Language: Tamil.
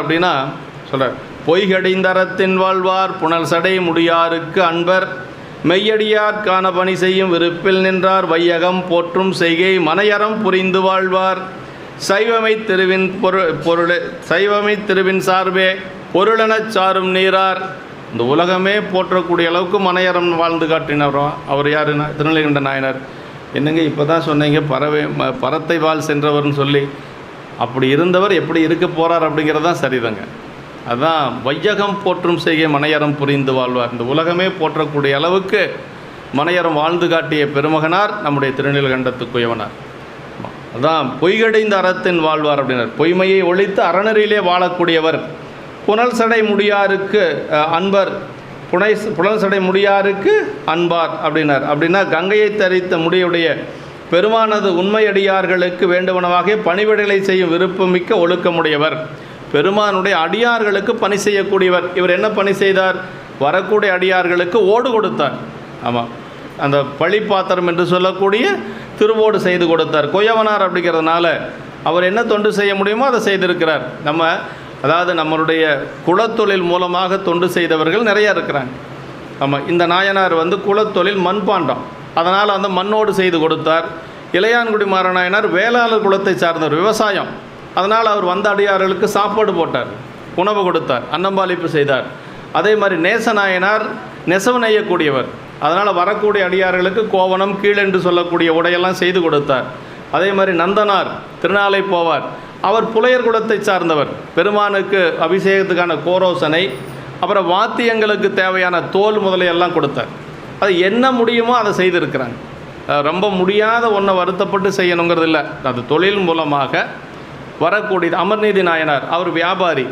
அப்படின்னா சொல்கிறார், பொய்கடிந்தரத்தின் வாழ்வார் புனல் சடை முடியாருக்கு அன்பர் மெய்யடியார் காண பணி செய்யும் விருப்பில் நின்றார் வையகம் போற்றும் செய்கை மனையறம் புரிந்து வாழ்வார் சைவமை திருவின் சார்பே பொருளெனச் சாரும் நீரார். இந்த உலகமே போற்றக்கூடிய அளவுக்கு மனையறம் வாழ்ந்து காட்டினவரோ அவர் யாருன்னா திருநீலகண்ட நாயனார். என்னங்க இப்போ தான் சொன்னீங்க பரத்தை வாழ் சென்றவர்னு சொல்லி, அப்படி இருந்தவர் எப்படி இருக்க போகிறார் அப்படிங்கிறது தான் சரிதாங்க. அதுதான் வையகம் போற்றும் செய்கை மனையறம் புரிந்து வாழ்வார். இந்த உலகமே போற்றக்கூடிய அளவுக்கு மனையறம் வாழ்ந்து காட்டிய பெருமகனார் நம்முடைய திருநீலகண்டத்துக்குயவனார். அதான் பொய்கடைந்த அறத்தின் வாழ்வார் அப்படின்னார். பொய்மையை ஒழித்து அறநெறியிலே வாழக்கூடியவர். புனல் சடை முடியாருக்கு அன்பர் புனல் சடை முடியாருக்கு அன்பார் அப்படின்னார். அப்படின்னா கங்கையை தரித்த முடியுடைய பெருமானது உண்மையடியார்களுக்கு வேண்டுவனவாக பணிவிடைகளை செய்யும் விருப்பமிக்க ஒழுக்கமுடையவர். பெருமானுடைய அடியார்களுக்கு பணி செய்யக்கூடியவர். இவர் என்ன பணி செய்தார்? வரக்கூடிய அடியார்களுக்கு ஓடு கொடுத்தார். ஆமாம், அந்த பழிப்பாத்திரம் என்று சொல்லக்கூடிய திருவோடு செய்து கொடுத்தார். கொயவனார் அப்படிங்கிறதுனால அவர் என்ன தொண்டு செய்ய முடியுமோ அதை செய்திருக்கிறார். அதாவது நம்மளுடைய குலத்தொழில் மூலமாக தொண்டு செய்தவர்கள் நிறையா இருக்கிறாங்க. ஆமாம், இந்த நாயனார் குலத்தொழில் மண்பாண்டம், அதனால் அந்த மண்ணோடு செய்து கொடுத்தார். இளையான்குடி மாறநாயனார் வேளாளர் குலத்தை சார்ந்தவர், விவசாயம், அதனால் அவர் வந்த அடியார்களுக்கு சாப்பாடு போட்டார், உணவு கொடுத்தார், அன்னம்பாளிப்பு செய்தார். அதே மாதிரி நேசநாயனார் நெசவு நெய்யக்கூடியவர், அதனால் வரக்கூடிய அடியார்களுக்கு கோவணம் கீழென்று சொல்லக்கூடிய உடையெல்லாம் செய்து கொடுத்தார். அதே மாதிரி நந்தனார் திருநாளை போவார், அவர் புலையர் குலத்தை சார்ந்தவர். பெருமானுக்கு அபிஷேகத்துக்கான கோரோசனை, அப்புறம் வாத்தியங்களுக்கு தேவையான தோல் முதலையெல்லாம் கொடுத்தார். அது என்ன முடியுமோ அதை செய்திருக்கிறாங்க. ரொம்ப முடியாத ஒன்றை வருத்தப்பட்டு செய்யணுங்கிறது இல்லை. அது தொழில் மூலமாக வரக்கூடியது. அமர்நீதி நாயனார் அவர் வியாபாரி,